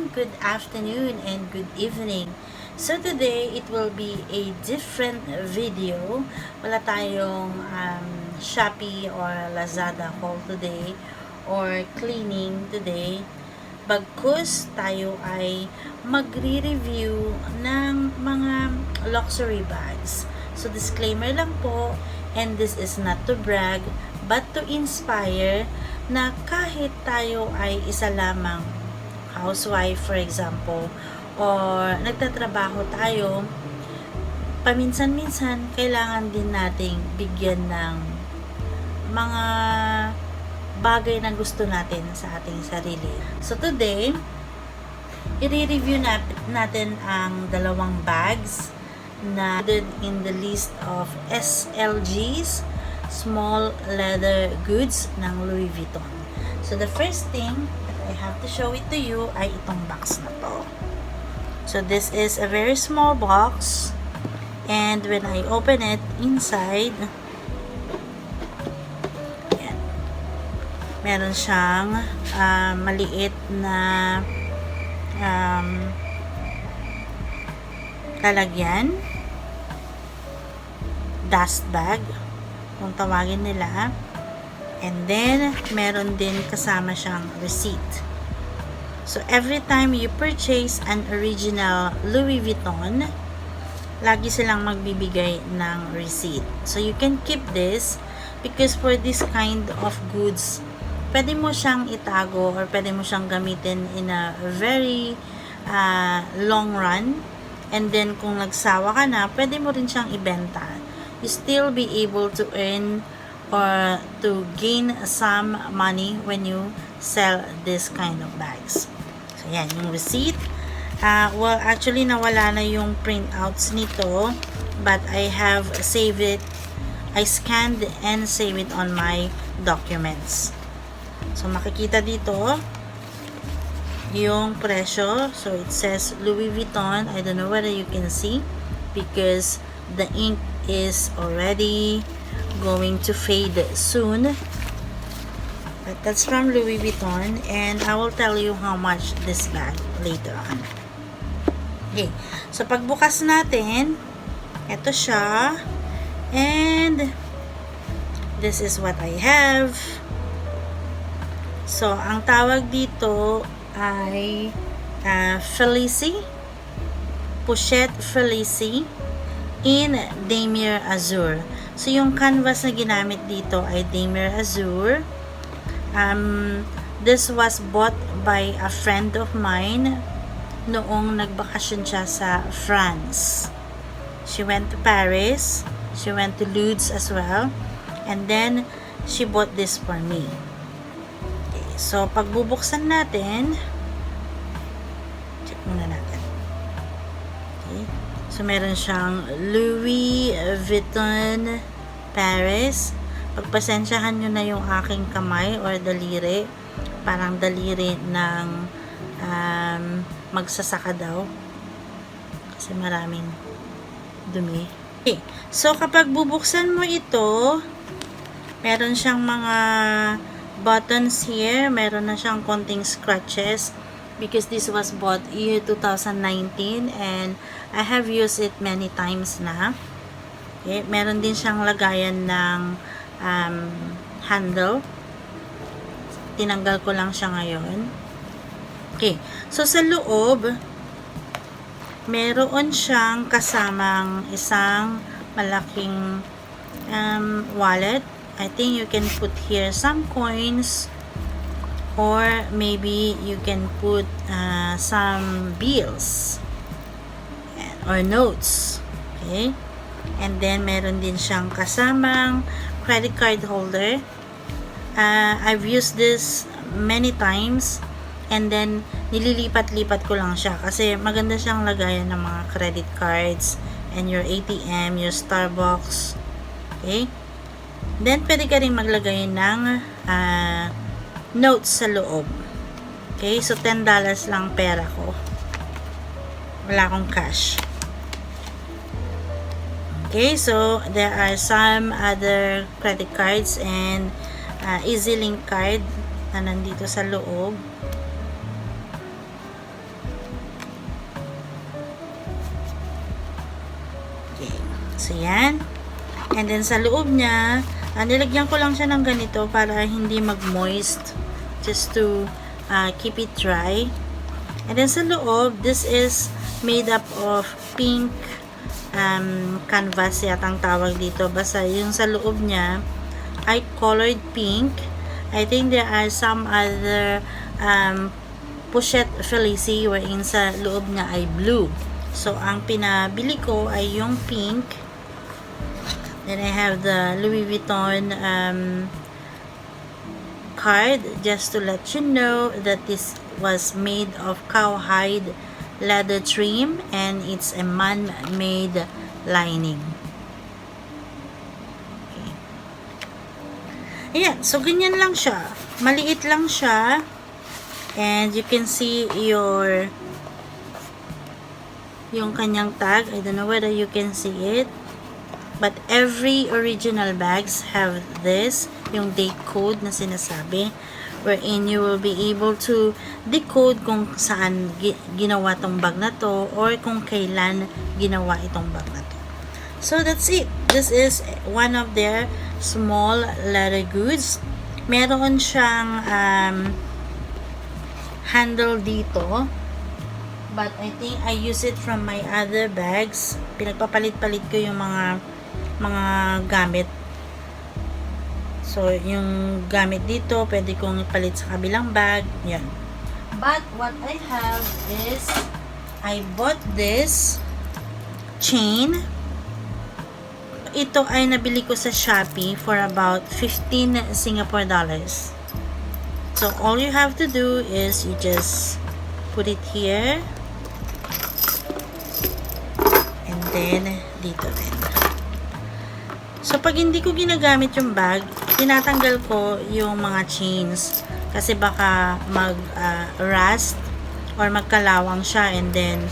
morning, good afternoon, and good evening. So today, it will be a different video. Wala tayong Shopee or Lazada haul today or cleaning today. Bagkus tayo ay magre-review ng mga luxury bags. So disclaimer lang po, and this is not to brag, but to inspire na kahit tayo ay isa lamang housewife, for example, or nagtatrabaho tayo, paminsan-minsan kailangan din nating bigyan ng mga bagay na gusto natin sa ating sarili. So today, i-review natin ang dalawang bags na in the list of SLGs, small leather goods ng Louis Vuitton. So the first thing that I have to show it to you ay itong box na to. So this is a very small box, and when I open it inside, yan, meron siyang maliit na lalagyan, dust bag kung tawagin nila, and then meron din kasama siyang receipt. So every time you purchase an original Louis Vuitton, lagi silang magbibigay ng receipt. So you can keep this because for this kind of goods, pwede mo siyang itago or pwede mo siyang gamitin in a very long run, and then kung nagsawa ka na, pwede mo rin siyang ibenta. You still be able to earn or to gain some money when you sell this kind of bags. So yan, yung receipt. Well, actually nawala na yung printouts nito, but I have saved it. I scanned and saved it on my documents. So makikita dito yung presyo. So it says Louis Vuitton. I don't know whether you can see because the ink is already going to fade soon, but that's from Louis Vuitton, and I will tell you how much this bag later on. Okay, so pagbukas natin, ito siya, and this is what I have. So ang tawag dito ay Felicie Pochette Félicie in Damier Azur. So yung canvas na ginamit dito ay Damier Azur. This was bought by a friend of mine noong nagbakasyon siya sa France. She went to Paris, she went to Lourdes as well, and then she bought this for me. Okay, so pagbubuksan natin, check muna natin. Okay. So, meron siyang Louis Vuitton Paris. Pagpasensyahan nyo na yung aking kamay or daliri. Parang daliri ng magsasaka daw. Kasi maraming dumi. Okay. So, kapag bubuksan mo ito, meron siyang mga buttons here. Meron na siyang konting scratches. Because this was bought year 2019 and I have used it many times na. Okay, meron din siyang lagayan ng handle. Tinanggal ko lang siya ngayon. Okay, so sa loob, meron siyang kasamang isang malaking wallet. I think you can put here some coins, or maybe you can put some bills or notes. Okay, and then meron din siyang kasamang credit card holder. I've used this many times, and then nililipat-lipat ko lang siya kasi maganda siyang lagayan ng mga credit cards and your ATM, your Starbucks. Okay, then pwede ka rin maglagay ng notes sa loob. Okay, so $10 lang pera ko. Wala akong cash. Okay, so there are some other credit cards and EasyLink card na nandito sa loob. Okay. So, yan. And then, sa loob niya, nilagyan ko lang siya ng ganito para hindi mag-moist. Just to keep it dry. And then, sa loob, this is made up of pink canvas yatang tawag dito. Basta yung sa loob niya ay colored pink. I think there are some other Pochette Félicie wherein sa loob niya ay blue. So, ang pinabili ko ay yung pink. Then, I have the Louis Vuitton card just to let you know that this was made of cowhide leather trim and it's a man-made lining. Okay. Ayan. So, ganyan lang siya. Maliit lang siya. And you can see yung kanyang tag. I don't know whether you can see it. But every original bags have this, yung date code na sinasabi, wherein you will be able to decode kung saan ginawa tong bag na to or kung kailan ginawa itong bag na to. So that's it. This is one of their small leather goods. Meron siyang handle dito, but I think I use it from my other bags. Pinagpapalit-palit ko yung mga gamit. So, yung gamit dito, pwede kong ipalit sa kabilang bag. Yan. But, what I have is, I bought this chain. Ito ay nabili ko sa Shopee for about 15 Singapore dollars. So, all you have to do is you just put it here. And then, dito rin. So, pag hindi ko ginagamit yung bag, tinatanggal ko yung mga chains. Kasi baka mag-rust or magkalawang siya and then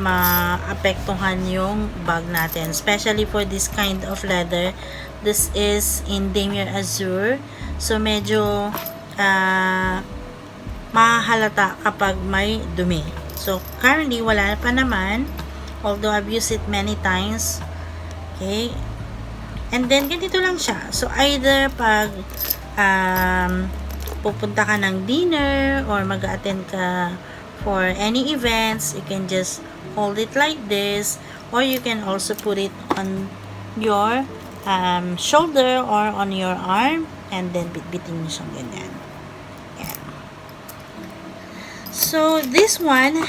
maapektuhan yung bag natin. Especially for this kind of leather. This is in Damier Azur. So, medyo mahalata kapag may dumi. So, currently, wala pa naman. Although, I've used it many times. Okay. And then, ganito lang siya. So, either pag pupunta ka ng dinner or mag-attend ka for any events, you can just hold it like this. Or you can also put it on your shoulder or on your arm and then bitbitin mo siyang ganyan. So, this one,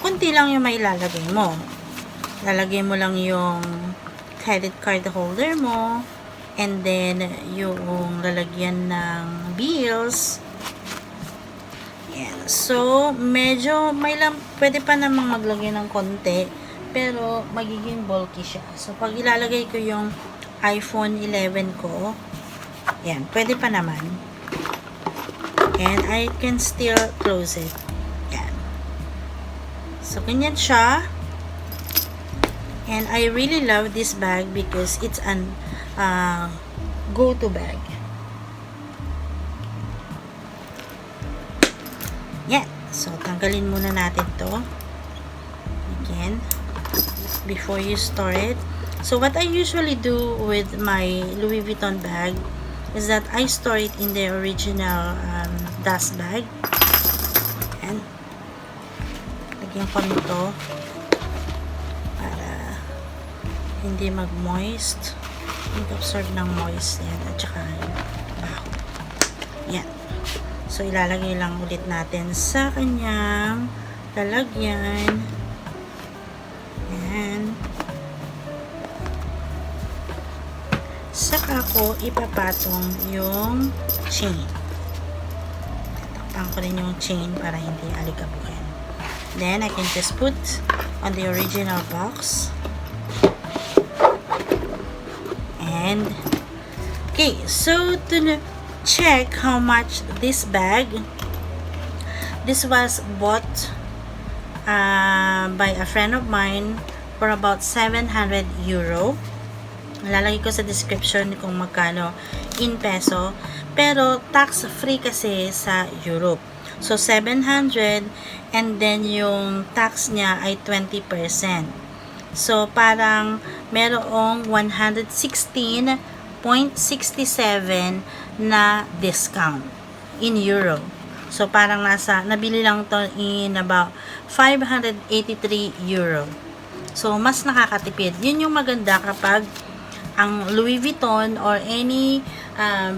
kunti lang yung may lalagay mo. Lalagay mo lang yung credit card holder mo, and then yung lalagyan ng bills. Yan. So, medyo may pwede pa namang maglagay ng konti, pero magiging bulky siya. So, pag ilalagay ko yung iPhone 11 ko, yan, pwede pa naman. And I can still close it. Yan. So, ganyan siya. And I really love this bag because it's an go-to bag. Yan. So, tanggalin muna natin to. Again. Before you store it. So, what I usually do with my Louis Vuitton bag is that I store it in the original dust bag. Ayan. Lagyan ko nito para hindi mag-moist. Mag-absorb ng moist yan at saka baho. Yan. So, ilalagay lang ulit natin sa kanyang lalagyan. Yan. Saka ko ipapatong yung chain. Takpan ko rin yung chain para hindi alikabuhin. Then, I can just put on the original box. And, okay, so to check how much this bag, this was bought by a friend of mine for about 700 euro. Lalagay ko sa description kung magkano in peso. Pero, tax-free kasi sa Europe. So, 700 and then yung tax niya ay 20%. So, parang merong 116.67 na discount in euro. So, parang nabili lang to in about 583 euro. So, mas nakakatipid. Yun yung maganda kapag ang Louis Vuitton or any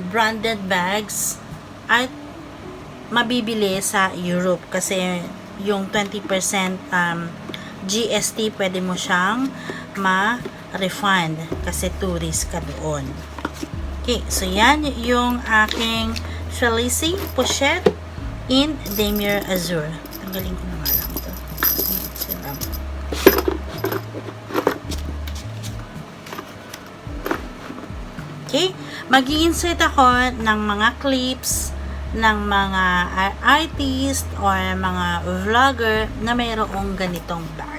branded bags ay mabibili sa Europe kasi yung 20% GST pwede mo siyang ma-refund kasi tourist ka doon. Okay, so yan yung aking Felicie Pochette in Damier Azur. Tanggalin ko na nga lang ito. Okay, mag-i-insert ako ng mga clips ng mga artist or mga vlogger na mayroong ganitong bag.